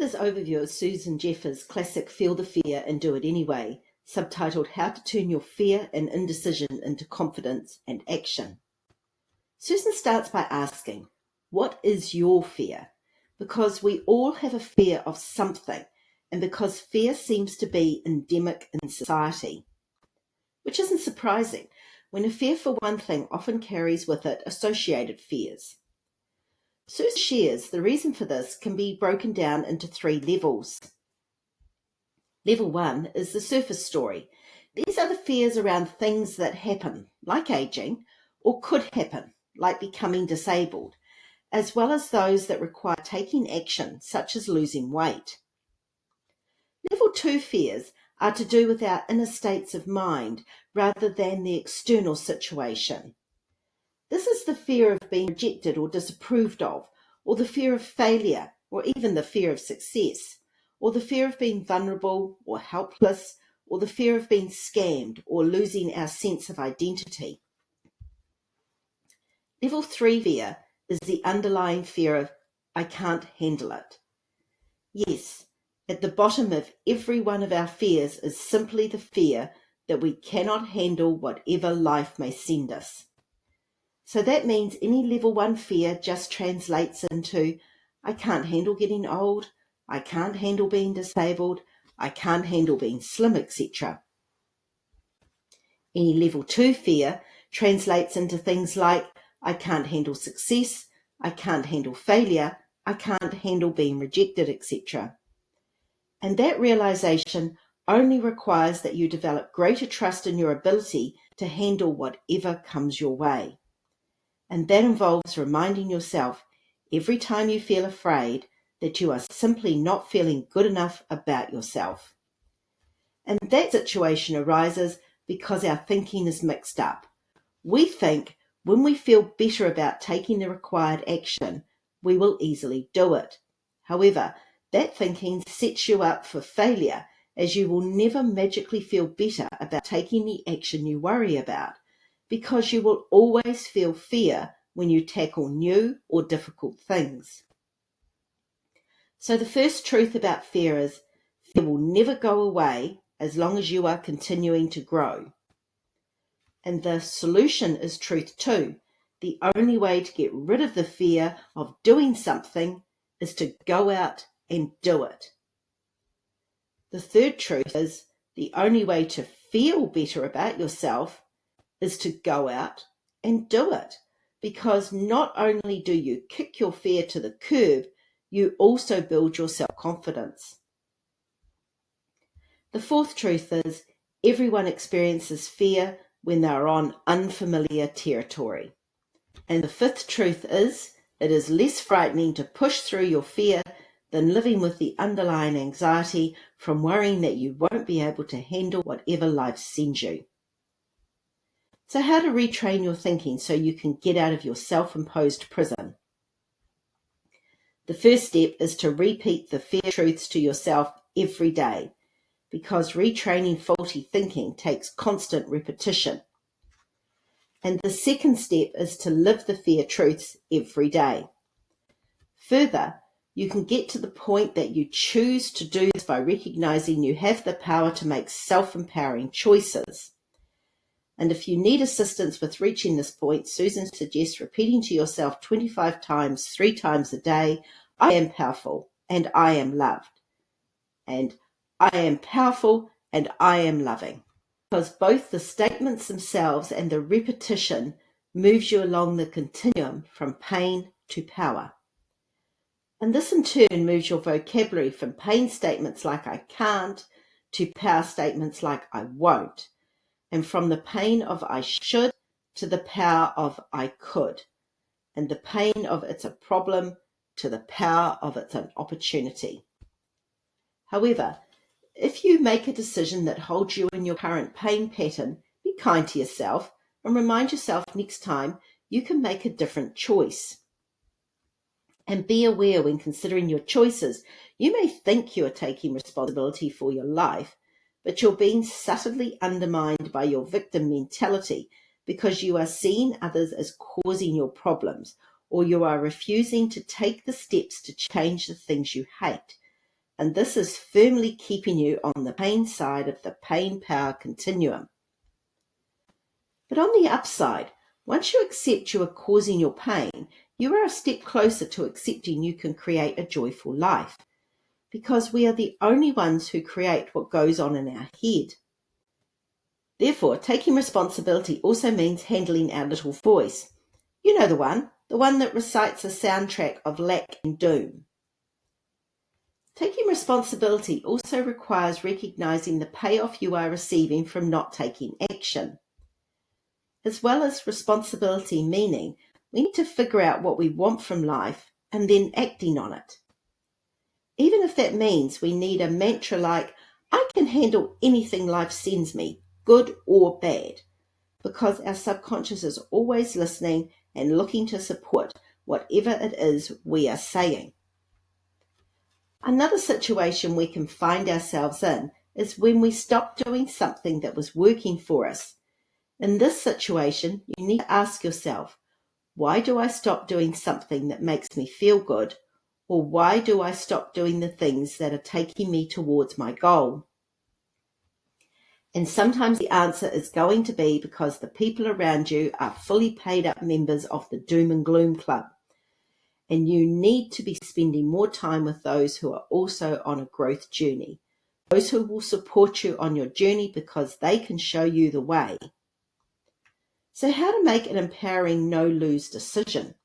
this overview of Susan Jeffers' classic Feel the Fear and Do It Anyway, subtitled How to Turn Your Fear and Indecision into Confidence and Action. Susan starts by asking, what is your fear? Because we all have a fear of something, and because fear seems to be endemic in society. Which isn't surprising, when a fear for one thing often carries with it associated fears. Susan shares the reason for this can be broken down into 3 levels. Level 1 is the surface story. These are the fears around things that happen, like aging, or could happen, like becoming disabled, as well as those that require taking action, such as losing weight. Level 2 fears are to do with our inner states of mind rather than the external situation. This is the fear of being rejected or disapproved of, or the fear of failure, or even the fear of success, or the fear of being vulnerable or helpless, or the fear of being scammed or losing our sense of identity. Level 3 fear is the underlying fear of, I can't handle it. Yes, at the bottom of every one of our fears is simply the fear that we cannot handle whatever life may send us. So that means any level 1 fear just translates into, I can't handle getting old, I can't handle being disabled, I can't handle being slim, etc. Any level 2 fear translates into things like, I can't handle success, I can't handle failure, I can't handle being rejected, etc. And that realization only requires that you develop greater trust in your ability to handle whatever comes your way. And that involves reminding yourself every time you feel afraid that you are simply not feeling good enough about yourself. And that situation arises because our thinking is mixed up. We think when we feel better about taking the required action, we will easily do it. However, that thinking sets you up for failure, as you will never magically feel better about taking the action you worry about, because you will always feel fear when you tackle new or difficult things. So the first truth about fear is, fear will never go away as long as you are continuing to grow. And the solution is truth 2. The only way to get rid of the fear of doing something is to go out and do it. The third truth is, the only way to feel better about yourself is to go out and do it, because not only do you kick your fear to the curb, you also build your self-confidence. The fourth truth is, everyone experiences fear when they are on unfamiliar territory. And the fifth truth is, it is less frightening to push through your fear than living with the underlying anxiety from worrying that you won't be able to handle whatever life sends you. So how to retrain your thinking so you can get out of your self-imposed prison? The first step is to repeat the fear truths to yourself every day, because retraining faulty thinking takes constant repetition. And the second step is to live the fear truths every day. Further, you can get to the point that you choose to do this by recognizing you have the power to make self-empowering choices. And if you need assistance with reaching this point, Susan suggests repeating to yourself 25 times, 3 times a day, I am powerful and I am loved. And I am powerful and I am loving. Because both the statements themselves and the repetition moves you along the continuum from pain to power. And this in turn moves your vocabulary from pain statements like I can't to power statements like I won't, and from the pain of I should to the power of I could, and the pain of it's a problem to the power of it's an opportunity. However, if you make a decision that holds you in your current pain pattern, be kind to yourself and remind yourself next time you can make a different choice. And be aware when considering your choices, you may think you are taking responsibility for your life, but you're being subtly undermined by your victim mentality because you are seeing others as causing your problems, or you are refusing to take the steps to change the things you hate. and this is firmly keeping you on the pain side of the pain-power continuum. But on the upside, once you accept you are causing your pain, you are a step closer to accepting you can create a joyful life, because we are the only ones who create what goes on in our head. Therefore, taking responsibility also means handling our little voice. You know the one that recites a soundtrack of lack and doom. Taking responsibility also requires recognizing the payoff you are receiving from not taking action. As well as responsibility meaning, we need to figure out what we want from life and then acting on it. Even if that means we need a mantra like, I can handle anything life sends me, good or bad, because our subconscious is always listening and looking to support whatever it is we are saying. Another situation we can find ourselves in is when we stop doing something that was working for us. In this situation, you need to ask yourself, why do I stop doing something that makes me feel good? Or why do I stop doing the things that are taking me towards my goal? And sometimes the answer is going to be because the people around you are fully paid up members of the doom and gloom club. And you need to be spending more time with those who are also on a growth journey, those who will support you on your journey because they can show you the way. So how to make an empowering no-lose decision?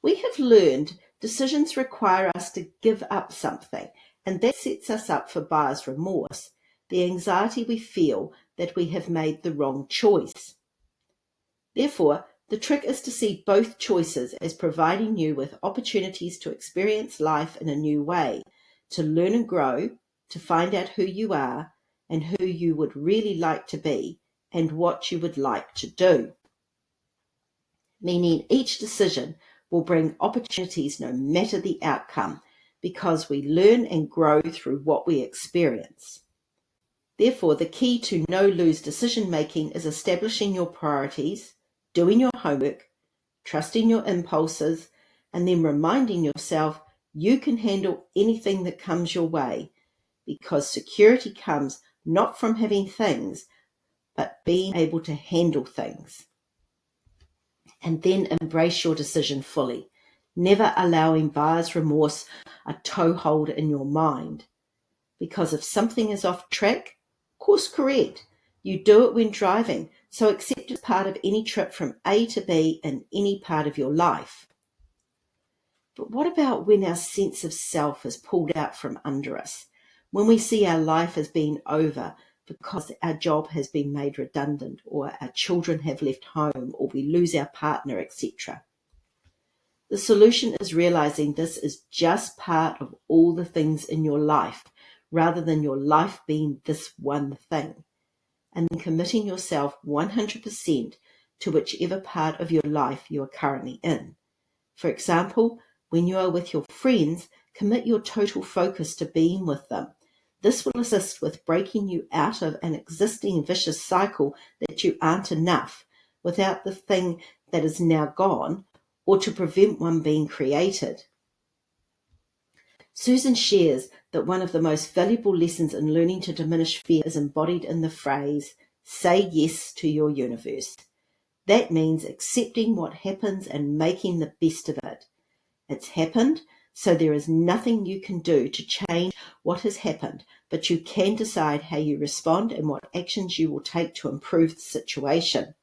We have learned decisions require us to give up something, and that sets us up for buyer's remorse, the anxiety we feel that we have made the wrong choice. Therefore, the trick is to see both choices as providing you with opportunities to experience life in a new way, to learn and grow, to find out who you are and who you would really like to be and what you would like to do. Meaning each decision will bring opportunities no matter the outcome, because we learn and grow through what we experience. Therefore, the key to no-lose decision-making is establishing your priorities, doing your homework, trusting your impulses, and then reminding yourself you can handle anything that comes your way, because security comes not from having things, but being able to handle things. And then embrace your decision fully, never allowing buyer's remorse a toehold in your mind. Because if something is off track, course correct. You do it when driving, so accept it as part of any trip from A to B in any part of your life. But what about when our sense of self is pulled out from under us? When we see our life as being over because our job has been made redundant, or our children have left home, or we lose our partner, etc. The solution is realizing this is just part of all the things in your life, rather than your life being this one thing, and then committing yourself 100% to whichever part of your life you are currently in. For example, when you are with your friends, commit your total focus to being with them. This will assist with breaking you out of an existing vicious cycle that you aren't enough without the thing that is now gone, or to prevent one being created. Susan shares that one of the most valuable lessons in learning to diminish fear is embodied in the phrase, say yes to your universe. That means accepting what happens and making the best of it. It's happened, so there is nothing you can do to change what has happened, but you can decide how you respond and what actions you will take to improve the situation.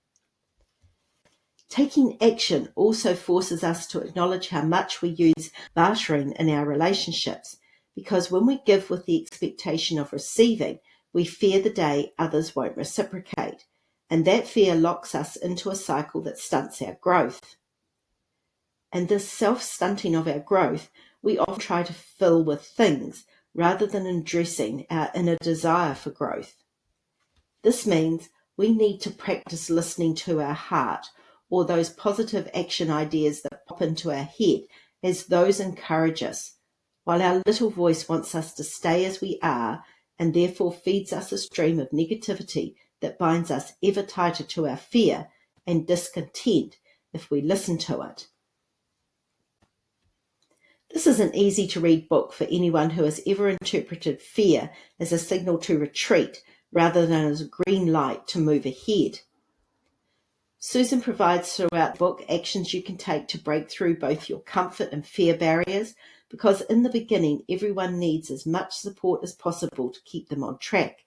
Taking action also forces us to acknowledge how much we use bartering in our relationships, because when we give with the expectation of receiving, we fear the day others won't reciprocate, and that fear locks us into a cycle that stunts our growth. And this self-stunting of our growth, we often try to fill with things rather than addressing our inner desire for growth. This means we need to practice listening to our heart, or those positive action ideas that pop into our head, as those encourage us, while our little voice wants us to stay as we are and therefore feeds us a stream of negativity that binds us ever tighter to our fear and discontent if we listen to it. This is an easy-to-read book for anyone who has ever interpreted fear as a signal to retreat rather than as a green light to move ahead. Susan provides throughout the book actions you can take to break through both your comfort and fear barriers, because in the beginning, everyone needs as much support as possible to keep them on track.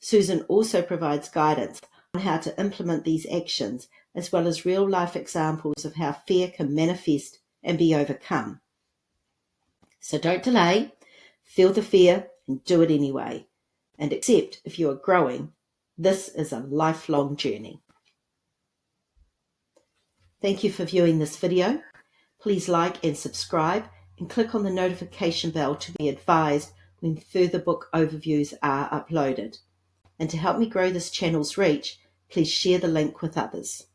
Susan also provides guidance on how to implement these actions, as well as real-life examples of how fear can manifest and be overcome. So don't delay, feel the fear and do it anyway. And accept if you are growing, this is a lifelong journey. Thank you for viewing this video. Please like and subscribe and click on the notification bell to be advised when further book overviews are uploaded. And to help me grow this channel's reach, please share the link with others.